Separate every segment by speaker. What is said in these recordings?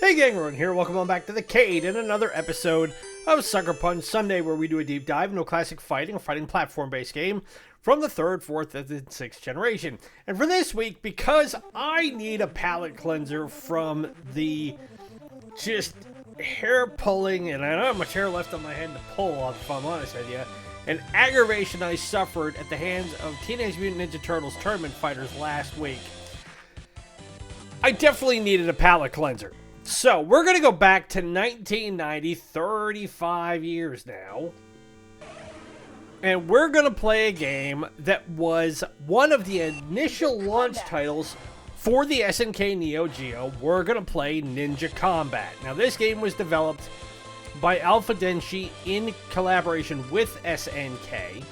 Speaker 1: Hey gang, everyone here, welcome on back to the Cade and another episode of Suckerpunch Sunday, where we do a deep dive into a classic fighting platform-based game from the 3rd, 4th, and 6th generation. And for this week, because I need a palate cleanser from the just hair-pulling, and I don't have much hair left on my head to pull off, if I'm honest with you, and aggravation I suffered at the hands of Teenage Mutant Ninja Turtles tournament fighters last week, I definitely needed a palate cleanser. So, we're going to go back to 1990, 35 years now, and we're going to play a game that was one of the initial launch titles for the SNK Neo Geo. We're going to play Ninja Combat. Now, this game was developed by Alpha Denshi in collaboration with SNK,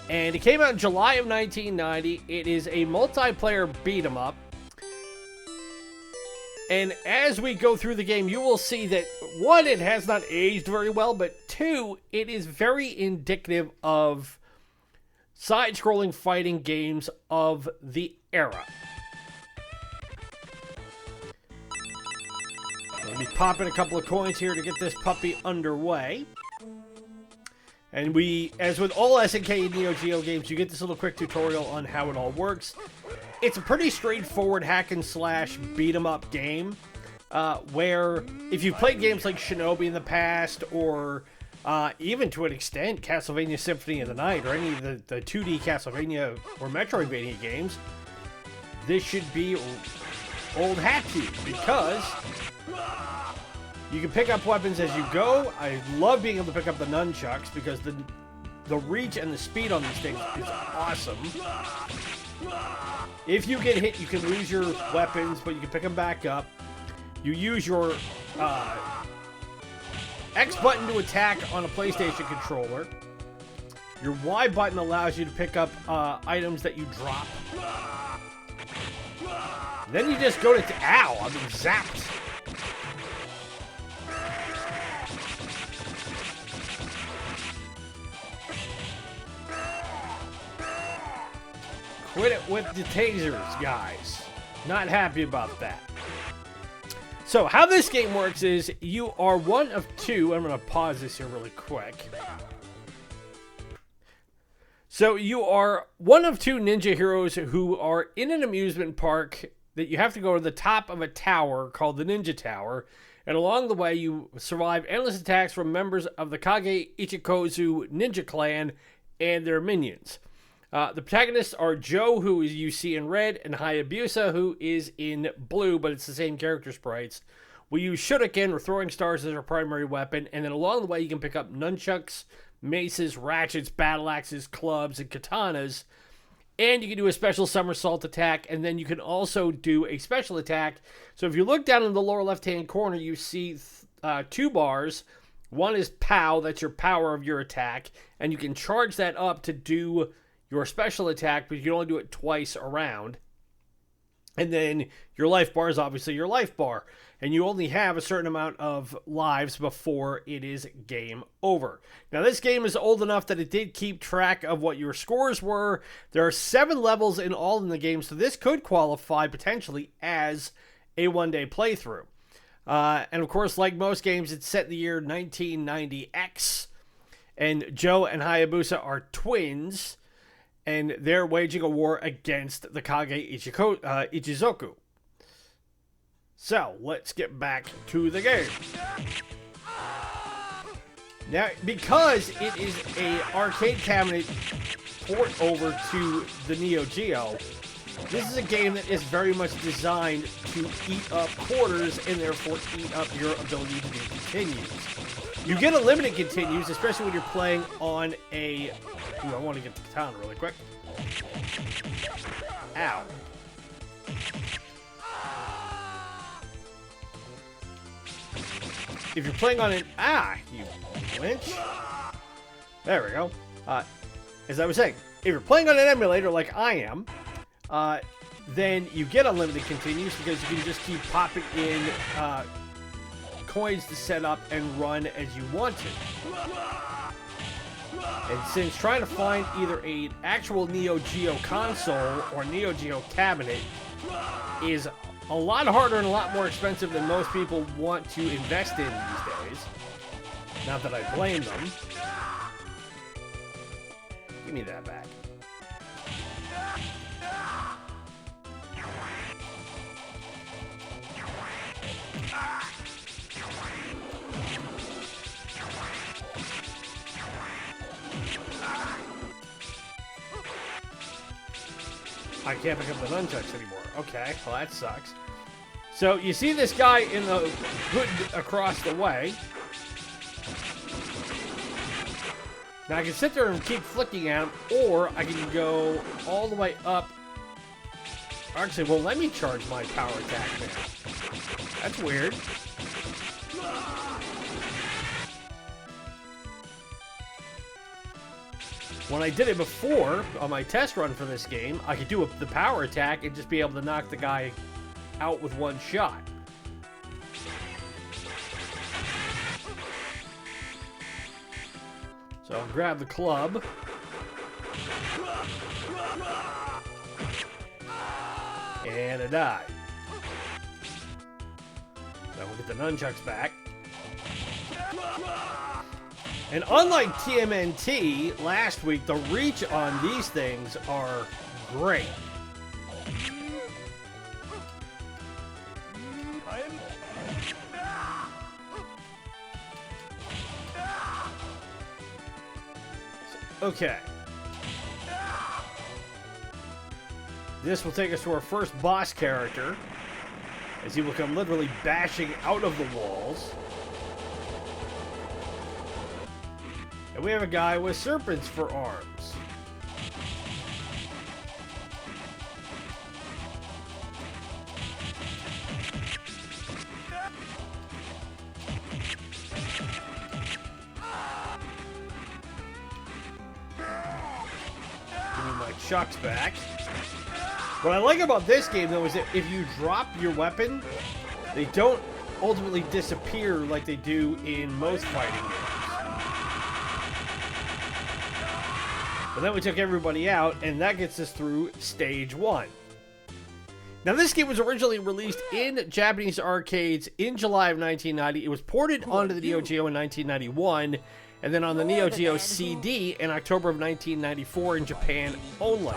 Speaker 1: and it came out in July of 1990. It is a multiplayer beat-em-up. And as we go through the game, you will see that, one, it has not aged very well, but two, it is very indicative of side-scrolling fighting games of the era. Let me pop in a couple of coins here to get this puppy underway. And we, as with all SNK Neo Geo games, you get this little quick tutorial on how it all works. It's a pretty straightforward hack-and-slash beat-em-up game, where if you've played games like Shinobi in the past, or even to an extent Castlevania Symphony of the Night, or any of the 2D Castlevania or Metroidvania games, this should be old hat to you, because you can pick up weapons as you go. I love being able to pick up the nunchucks, because the reach and the speed on these things is awesome. If you get hit, you can lose your weapons, but you can pick them back up. You use your X button to attack on a PlayStation controller. Your Y button allows you to pick up items that you drop. Then you just go to... Ow! I've been zapped. Quit it with the tasers, guys. Not happy about that. So, how this game works is you are one of two. I'm going to pause this here really quick. So, you are one of two ninja heroes who are in an amusement park that you have to go to the top of a tower called the Ninja Tower. And along the way, you survive endless attacks from members of the Kage Ichikozu Ninja Clan and their minions. The protagonists are Joe, who you see in red, and Hayabusa, who is in blue, but it's the same character sprites. We use shuriken, or throwing stars, as our primary weapon, and then along the way you can pick up nunchucks, maces, ratchets, battle axes, clubs, and katanas, and you can do a special somersault attack, and then you can also do a special attack. So if you look down in the lower left-hand corner, you see two bars. One is POW, that's your power of your attack, and you can charge that up to do your special attack, but you can only do it twice around. And then your life bar is obviously your life bar, and you only have a certain amount of lives before it is game over. Now, this game is old enough that it did keep track of what your scores were. There are 7 levels in all in the game, so this could qualify potentially as a one-day playthrough. And of course, like most games, it's set in the year 1990X, and Joe and Hayabusa are twins, and they're waging a war against the Kage Ichizoku. So, let's get back to the game. Now, because it is an arcade cabinet port over to the Neo Geo, this is a game that is very much designed to eat up quarters and therefore eat up your ability to do continues. You get unlimited continues, especially when you're playing on a... Ooh, I want to get the katana really quick. Ow. If you're playing on an... you flinch. There we go. As I was saying, if you're playing on an emulator like I am, then you get unlimited continues because you can just keep popping in coins to set up and run as you want to. And since trying to find either an actual Neo Geo console or Neo Geo cabinet is a lot harder and a lot more expensive than most people want to invest in these days. Not that I blame them. Give me that back. I can't pick up the nunchucks anymore. Okay, well that sucks. So you see this guy in the hood across the way. Now I can sit there and keep flicking at him, or I can go all the way up. Actually, well, let me charge my power attack now. That's weird. When I did it before, on my test run for this game, I could do the power attack and just be able to knock the guy out with one shot. So I'll grab the club. And I died. Now we'll get the nunchucks back. And unlike TMNT last week, the reach on these things are great. Okay. This will take us to our first boss character, as he will come literally bashing out of the walls. And we have a guy with serpents for arms. Give me my chucks back. What I like about this game, though, is that if you drop your weapon, they don't ultimately disappear like they do in most fighting games. But then we took everybody out, and that gets us through stage 1. Now, this game was originally released in Japanese arcades in July of 1990. It was ported onto the Neo Geo in 1991, and then on the Neo Geo CD in October of 1994 in Japan only.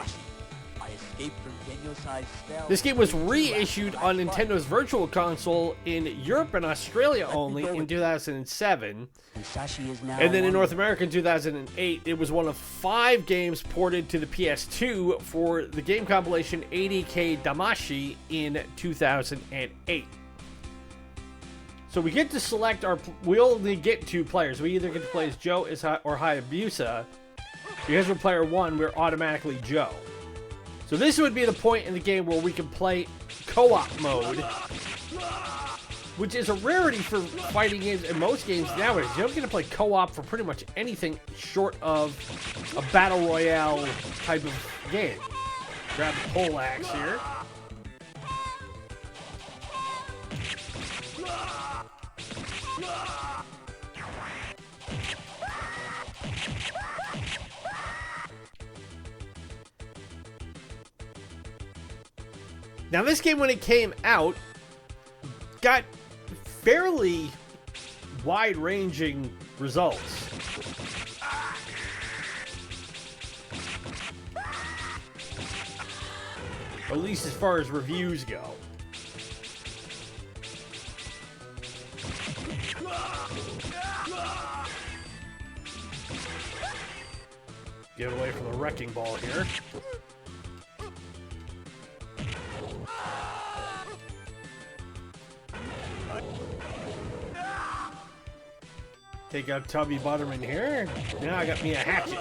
Speaker 1: This game was reissued on Nintendo's Virtual Console in Europe and Australia only in 2007. And then in North America in 2008, it was one of 5 games ported to the PS2 for the game compilation 80K Damashi in 2008. So we get to select we only get 2 players. We either get to play as Joe or Hayabusa. Because we're player 1, we're automatically Joe. So this would be the point in the game where we can play co-op mode, which is a rarity for fighting games in most games nowadays. You don't get to play co-op for pretty much anything short of a battle royale type of game. Grab the pole axe here. Now, this game, when it came out, got fairly wide-ranging results. At least as far as reviews go. Get away from the wrecking ball here. Take out Tubby Butterman here. Now I got me a hatchet.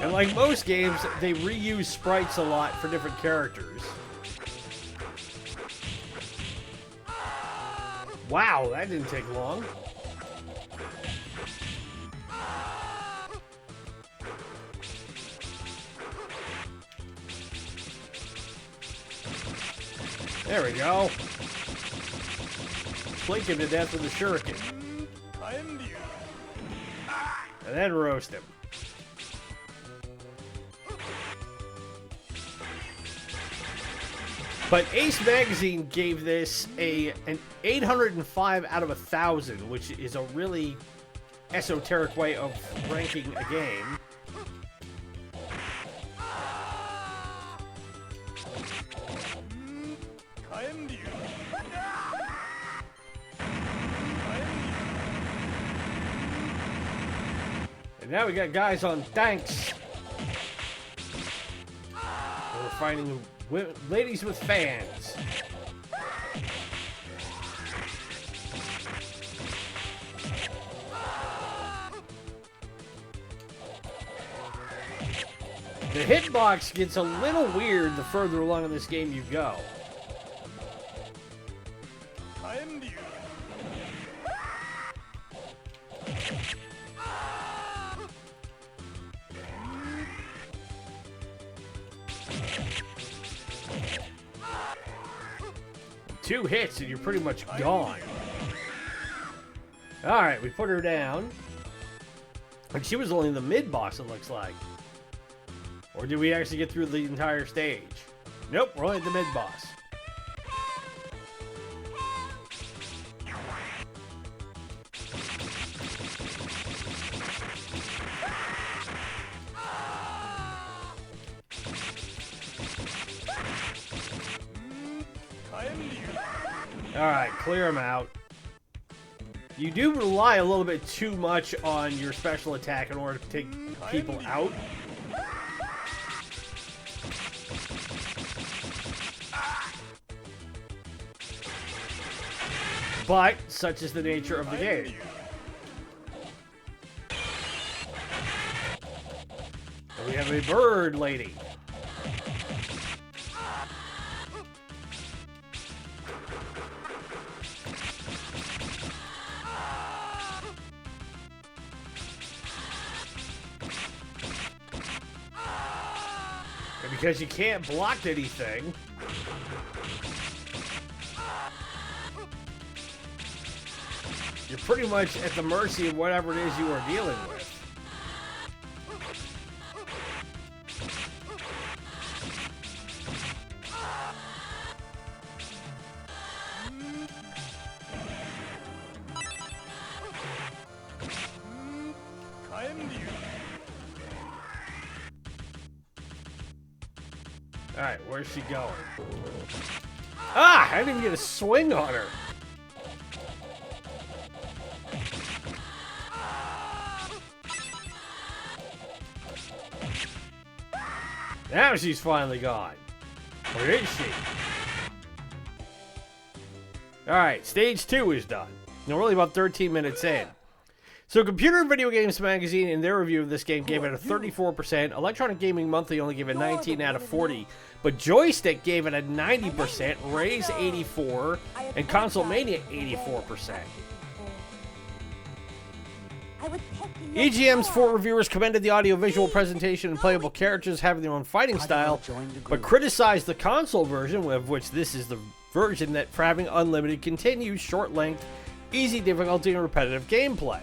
Speaker 1: And like most games, they reuse sprites a lot for different characters. Wow, that didn't take long. There we go. Flink him to death with a shuriken. And then roast him. But Ace Magazine gave this an 805 out of 1,000, which is a really esoteric way of ranking a game. And now we got guys on tanks. We're fighting ladies with fans. The hitbox gets a little weird the further along in this game you go. Two hits and you're pretty much gone. Alright, we put her down. And she was only the mid-boss, it looks like. Or did we actually get through the entire stage? Nope, we're only at the mid-boss. Alright, clear them out. You do rely a little bit too much on your special attack in order to take people out. But such is the nature of the game. And we have a bird lady. And because you can't block anything, you're pretty much at the mercy of whatever it is you are dealing with. Alright, where's she going? Ah! I didn't even get a swing on her. Now she's finally gone. Or is she? Alright, stage 2 is done. Now we're only about 13 minutes in. So Computer and Video Games Magazine, in their review of this game, gave it a 34%. Electronic Gaming Monthly only gave it 19 out of 40. But Joystick gave it a 90%, Raze 84, and Console Mania 84%. EGM's 4 reviewers commended the audio-visual presentation and playable characters having their own fighting style, but criticized the console version, of which this is the version that for having unlimited continued, short length, easy difficulty, and repetitive gameplay.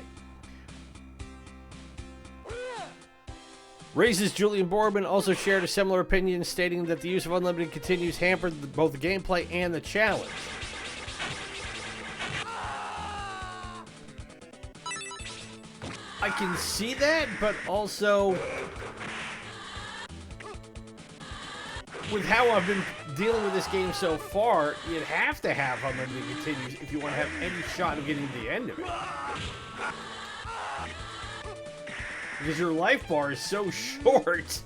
Speaker 1: Raze's Julian Boardman also shared a similar opinion, stating that the use of unlimited continues hampered both the gameplay and the challenge. I can see that, but also with how I've been dealing with this game so far, you'd have to have unlimited continues if you want to have any shot of getting to the end of it. Because your life bar is so short.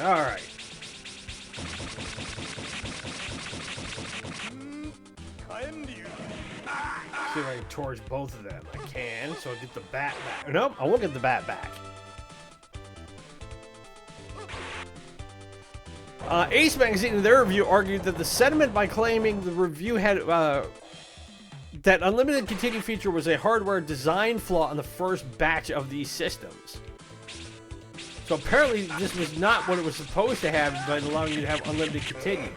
Speaker 1: All right. See if I can torch both of them. I can, so I'll get the bat back. Nope, I won't get the bat back. Ace Magazine, in their review, argued that the sentiment by claiming the review had that unlimited continue feature was a hardware design flaw on the first batch of these systems. So apparently this was not what it was supposed to have, but allowing you to have unlimited continues.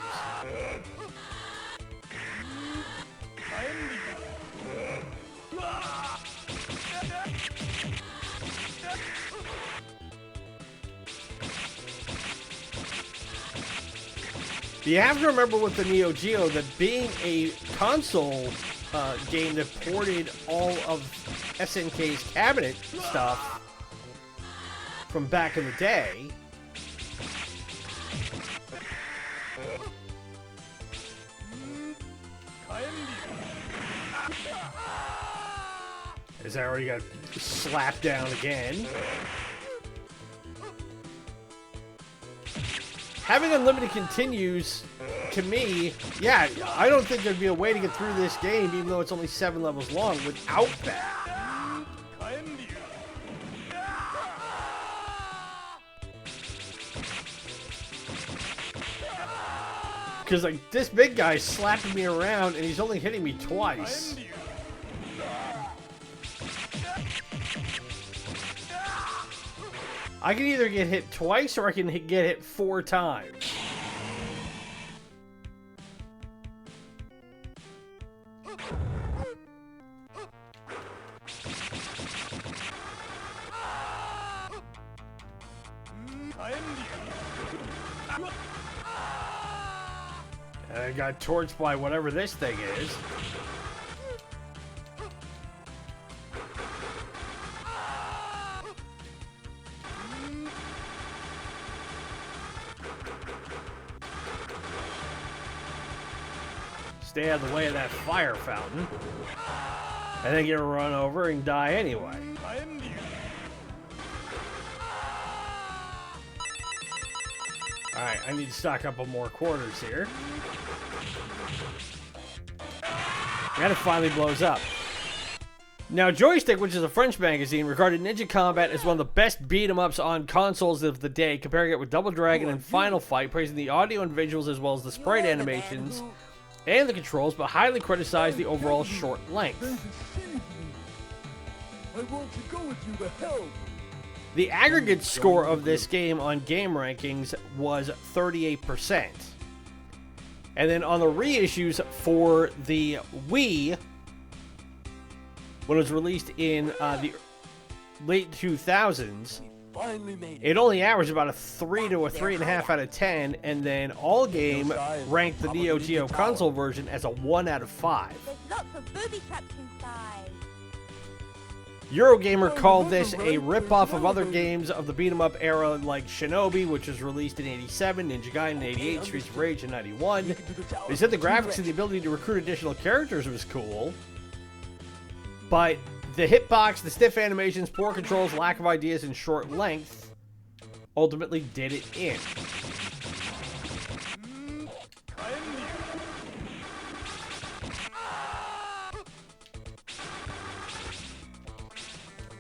Speaker 1: You have to remember with the Neo Geo that being a console game that ported all of SNK's cabinet stuff from back in the day, is that already got slapped down again? Having unlimited continues, to me, yeah, I don't think there'd be a way to get through this game, even though it's only 7 levels long, without that. Because, like, this big guy's slapping me around, and he's only hitting me twice. I can either get hit twice or I can get hit 4 times. And I got torched by whatever this thing is. Stay out of the way of that fire fountain. And then get run over and die anyway. Alright, I need to stock up on more quarters here. And it finally blows up. Now, Joystick, which is a French magazine, regarded Ninja Combat as one of the best beat-em-ups on consoles of the day, comparing it with Double Dragon and Final Fight, praising the audio and visuals as well as the sprite animations and the controls, but highly criticized the overall short length.
Speaker 2: I want to go with you to hell.
Speaker 1: The aggregate score of this game on Game Rankings was 38%. And then on the reissues for the Wii, when it was released in the late 2000s, it only averaged about a 3 to a 3.5 out of 10, and then All Game ranked the Neo Geo console version as a 1 out of 5.
Speaker 3: There's lots of booby traps inside.
Speaker 1: Eurogamer called this a rip-off of other games of the beat-em-up era like Shinobi, which was released in 87, Ninja Gaiden in 88, Streets of Rage in 91. They said the graphics and the ability to recruit additional characters was cool, but the hitbox, the stiff animations, poor controls, lack of ideas, and short length ultimately did it in.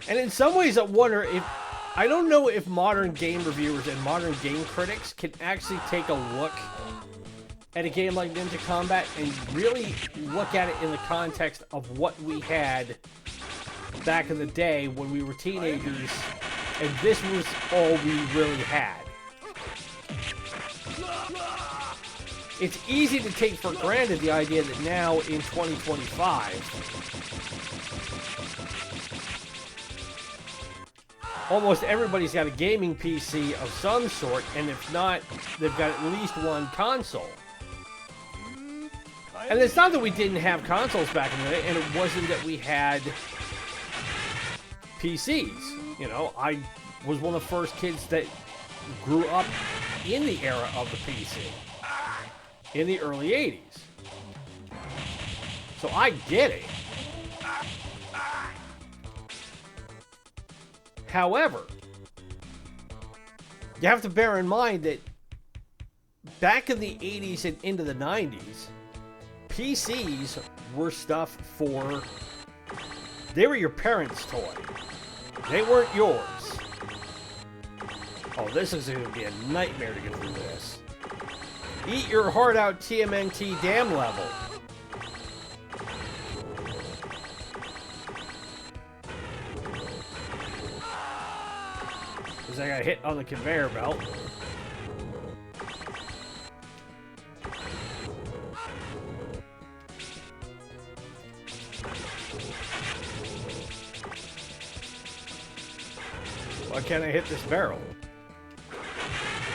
Speaker 1: And in some ways, I wonder if... I don't know if modern game reviewers and modern game critics can actually take a look at a game like Ninja Combat and really look at it in the context of what we had back in the day when we were teenagers, and this was all we really had. It's easy to take for granted the idea that now in 2025, almost everybody's got a gaming PC of some sort, and if not, they've got at least one console. And it's not that we didn't have consoles back in the day, and it wasn't that we had PCs. You know, I was one of the first kids that grew up in the era of the PC, in the early 80s. So I get it. However, you have to bear in mind that back in the 80s and into the 90s, PCs were stuff for... they were your parents' toy. They weren't yours. Oh, this is going to be a nightmare to get through this. Eat your heart out, TMNT damn level. Because I got hit on the conveyor belt. Why can't I hit this barrel?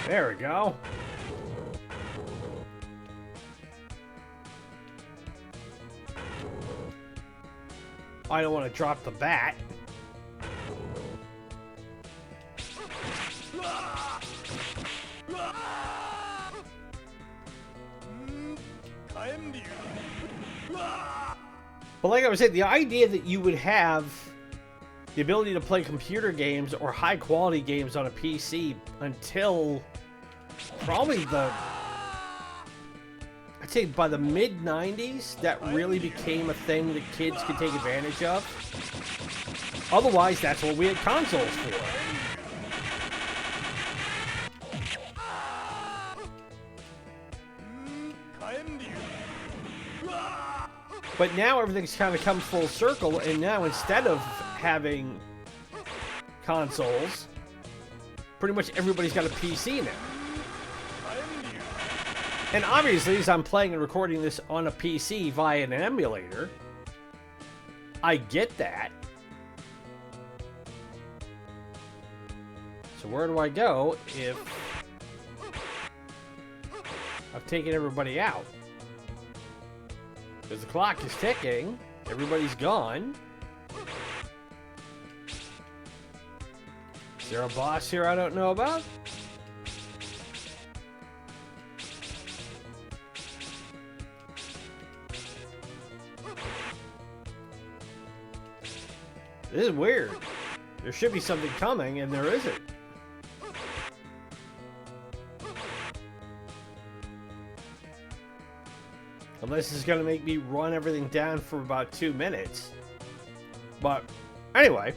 Speaker 1: There we go. I don't want to drop the bat. But like I was saying, the idea that you would have the ability to play computer games or high quality games on a PC until probably I'd say by the mid 90s, that really became a thing that kids could take advantage of. Otherwise, that's what we had consoles for. But now everything's kind of come full circle, and now instead of having consoles, pretty much everybody's got a PC now. And obviously, as I'm playing and recording this on a PC via an emulator, I get that. So where do I go if I've taken everybody out? Because the clock is ticking, everybody's gone. Is there a boss here I don't know about? This is weird. There should be something coming, and there isn't. Unless it's going to make me run everything down for about 2 minutes. But, anyway.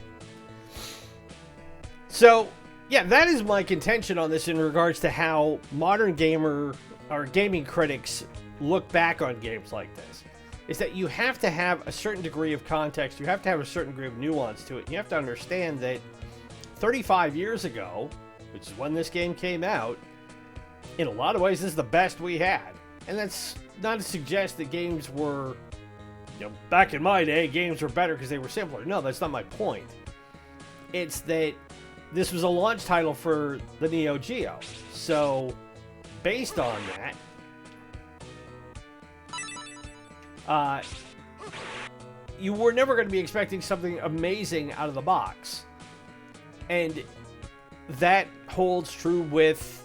Speaker 1: So, yeah, that is my contention on this in regards to how modern gamer or gaming critics look back on games like this. Is that you have to have a certain degree of context, you have to have a certain degree of nuance to it. You have to understand that 35 years ago, which is when this game came out, in a lot of ways, this is the best we had. And that's not to suggest that games were, back in my day, games were better because they were simpler. No, that's not my point. It's that this was a launch title for the Neo Geo. So, based on that, you were never going to be expecting something amazing out of the box. And that holds true with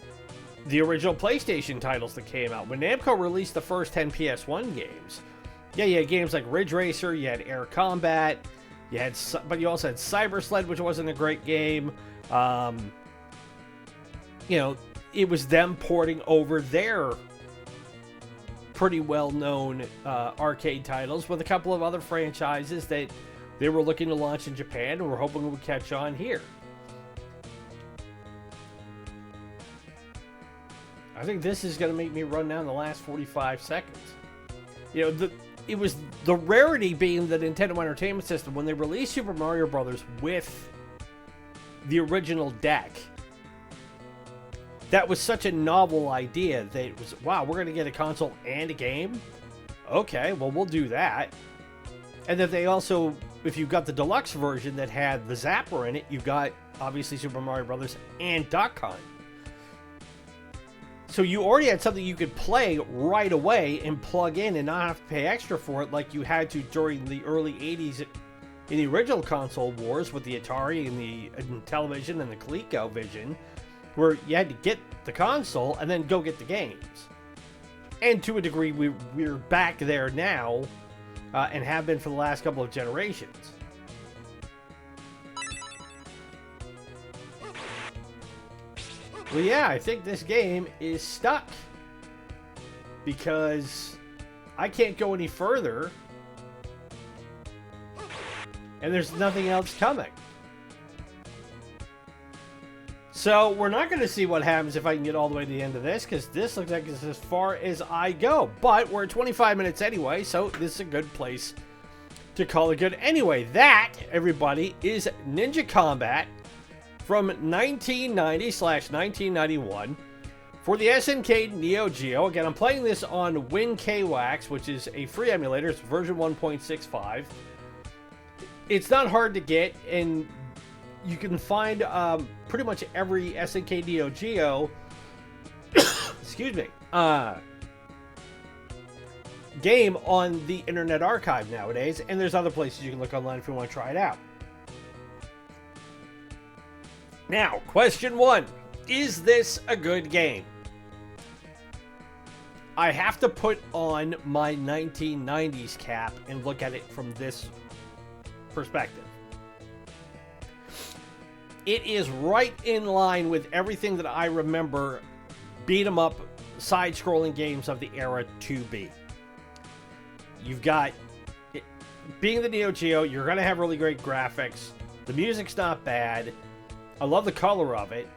Speaker 1: the original PlayStation titles that came out. When Namco released the first 10 PS1 games, yeah, you had games like Ridge Racer, you had Air Combat, but you also had Cyber Sled, which wasn't a great game. It was them porting over their pretty well-known arcade titles with a couple of other franchises that they were looking to launch in Japan and were hoping would catch on here. I think this is going to make me run down the last 45 seconds. It was the rarity being the Nintendo Entertainment System when they released Super Mario Bros. With the original deck. That was such a novel idea that it was, wow, we're going to get a console and a game? Okay, well, we'll do that. And then they also, if you got the deluxe version that had the Zapper in it, you got, obviously, Super Mario Bros. And Duck Hunt. So you already had something you could play right away and plug in and not have to pay extra for it like you had to during the early 80s in the original console wars with the Atari and the Intellivision and the ColecoVision, where you had to get the console and then go get the games. And to a degree, we're back there now and have been for the last couple of generations. Well, yeah, I think this game is stuck because I can't go any further and there's nothing else coming. So we're not going to see what happens if I can get all the way to the end of this, because this looks like it's as far as I go. But we're at 25 minutes anyway, so this is a good place to call it good. Anyway, that, everybody, is Ninja Combat from 1990/1991 for the SNK Neo Geo. Again, I'm playing this on WinKWax, which is a free emulator. It's version 1.65. It's not hard to get, and you can find pretty much every SNK Neo Geo excuse me, game on the Internet Archive nowadays, and there's other places you can look online if you want to try it out. Now, question 1. Is this a good game? I have to put on my 1990s cap and look at it from this perspective. It is right in line with everything that I remember beat 'em up side-scrolling games of the era to be. You've got, being the Neo Geo, you're going to have really great graphics. The music's not bad. I love the color of it.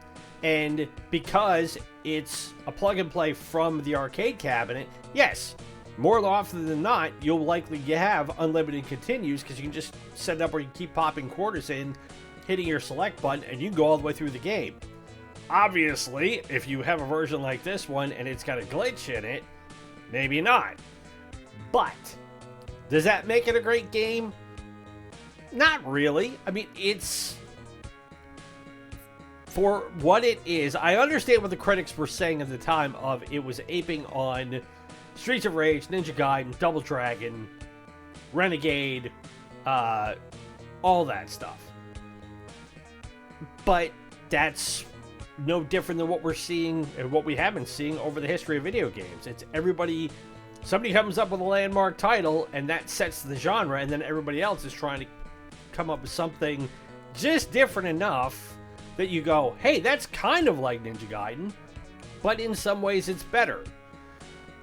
Speaker 1: And because it's a plug and play from the arcade cabinet, yes, more often than not, you'll likely have unlimited continues because you can just set it up where you keep popping quarters in, hitting your select button, and you can go all the way through the game. Obviously, if you have a version like this one and it's got a glitch in it, maybe not. But does that make it a great game? Not really. I mean, it's, for what it is, I understand what the critics were saying at the time of it was aping on Streets of Rage, Ninja Gaiden, Double Dragon, Renegade, all that stuff. But that's no different than what we're seeing and what we have been seeing over the history of video games. It's everybody, somebody comes up with a landmark title and that sets the genre, and then everybody else is trying to come up with something just different enough that you go, hey, that's kind of like Ninja Gaiden, but in some ways it's better.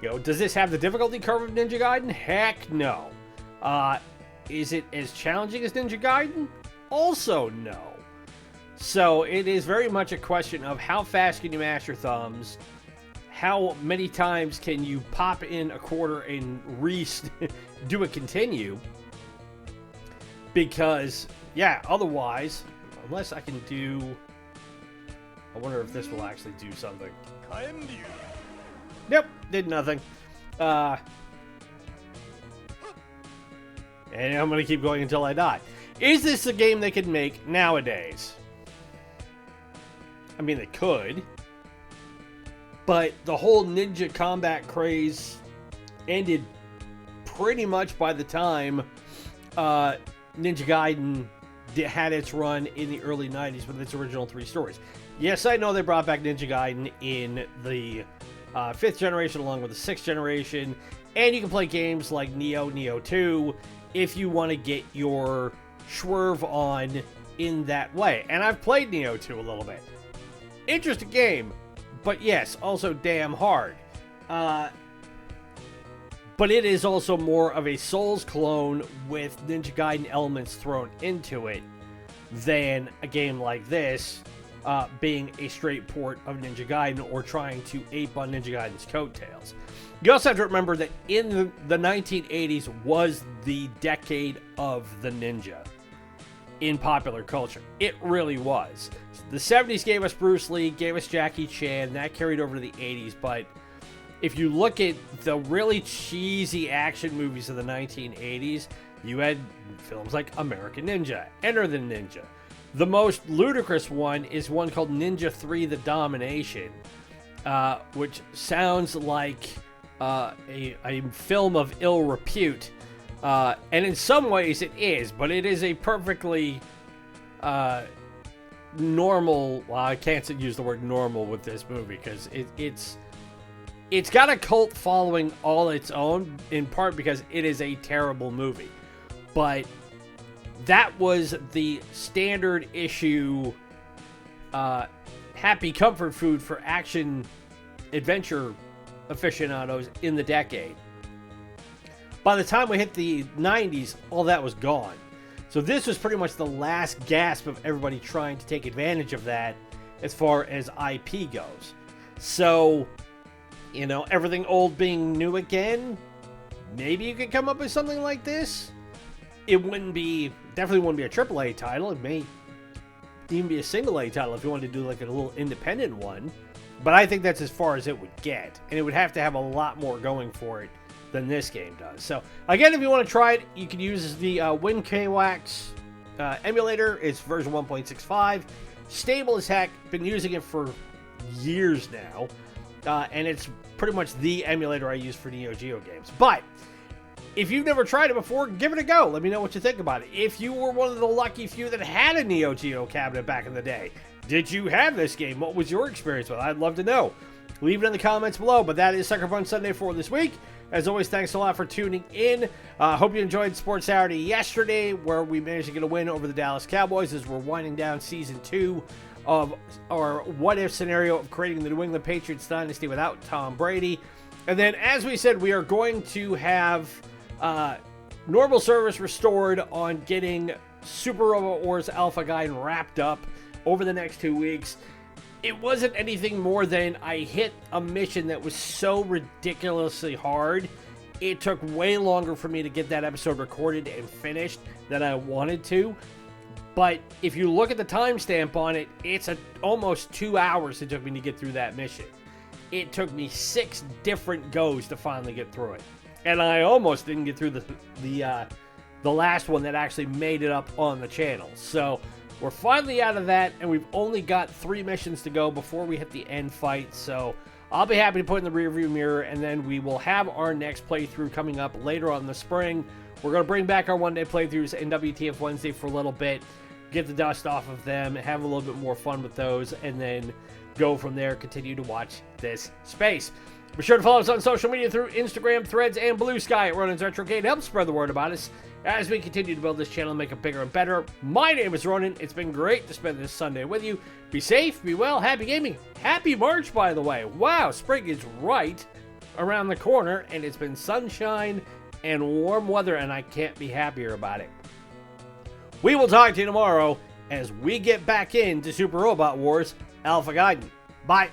Speaker 1: You know, does this have the difficulty curve of Ninja Gaiden? Heck no. Is it as challenging as Ninja Gaiden? Also no. So it is very much a question of how fast can you mash your thumbs, how many times can you pop in a quarter and do a continue, because, yeah, otherwise, unless I can do, I wonder if this will actually do something. Nope, did nothing. And I'm going to keep going until I die. Is this a game they could make nowadays? I mean, they could. But the whole Ninja Combat craze ended pretty much by the time Ninja Gaiden had its run in the early 90s with its original 3 stories. Yes, I know they brought back Ninja Gaiden in the 5th generation along with the 6th generation, and you can play games like Neo 2, if you want to get your swerve on in that way. And I've played Neo 2 a little bit. Interesting game, but yes, also damn hard. But it is also more of a Souls clone with Ninja Gaiden elements thrown into it than a game like this being a straight port of Ninja Gaiden or trying to ape on Ninja Gaiden's coattails. You also have to remember that in the 1980s was the decade of the ninja in popular culture. It really was. The 70s gave us Bruce Lee, gave us Jackie Chan, that carried over to the 80s, but if you look at the really cheesy action movies of the 1980s, you had films like American Ninja, Enter the Ninja. The most ludicrous one is one called Ninja 3: The Domination, which sounds like a film of ill repute. And in some ways it is, but it is a perfectly normal, well, I can't use the word normal with this movie because it's got a cult following all its own, in part because it is a terrible movie. But that was the standard issue happy comfort food for action adventure aficionados in the decade. By the time we hit the 90s, all that was gone. So this was pretty much the last gasp of everybody trying to take advantage of that as far as IP goes. So, everything old being new again, maybe you could come up with something like this. It definitely wouldn't be a AAA title. It may even be a single A title if you wanted to do like a little independent one. But I think that's as far as it would get. And it would have to have a lot more going for it than this game does. So, again, if you want to try it, you can use the WinKWax emulator. It's version 1.65. Stable as heck. Been using it for years now. And it's pretty much the emulator I use for Neo Geo games. But if you've never tried it before, give it a go. Let me know what you think about it. If you were one of the lucky few that had a Neo Geo cabinet back in the day, did you have this game? What was your experience with it? I'd love to know. Leave it in the comments below. But that is Suckerpunch Sunday for this week. As always, thanks a lot for tuning in. Hope you enjoyed Sports Saturday yesterday, where we managed to get a win over the Dallas Cowboys as we're winding down Season 2 of our what-if scenario of creating the New England Patriots dynasty without Tom Brady. And then, as we said, we are going to have normal service restored on getting Super Robot Wars Alpha Gaiden wrapped up over the next 2 weeks. It wasn't anything more than I hit a mission that was so ridiculously hard. It took way longer for me to get that episode recorded and finished than I wanted to. But if you look at the timestamp on it, it's almost 2 hours it took me to get through that mission. It took me 6 different goes to finally get through it. And I almost didn't get through the last one that actually made it up on the channel. So we're finally out of that, and we've only got 3 missions to go before we hit the end fight. So I'll be happy to put in the rearview mirror, and then we will have our next playthrough coming up later on in the spring. We're going to bring back our one-day playthroughs in WTF Wednesday for a little bit, get the dust off of them, have a little bit more fun with those, and then go from there, continue to watch this space. Be sure to follow us on social media through Instagram, Threads, and Blue Sky at Ronin's Retrocade. Help spread the word about us as we continue to build this channel and make it bigger and better. My name is Ronin. It's been great to spend this Sunday with you. Be safe, be well, happy gaming. Happy March, by the way. Wow, spring is right around the corner, and it's been sunshine and warm weather, and I can't be happier about it. We will talk to you tomorrow as we get back into Super Robot Wars Alpha Gaiden. Bye.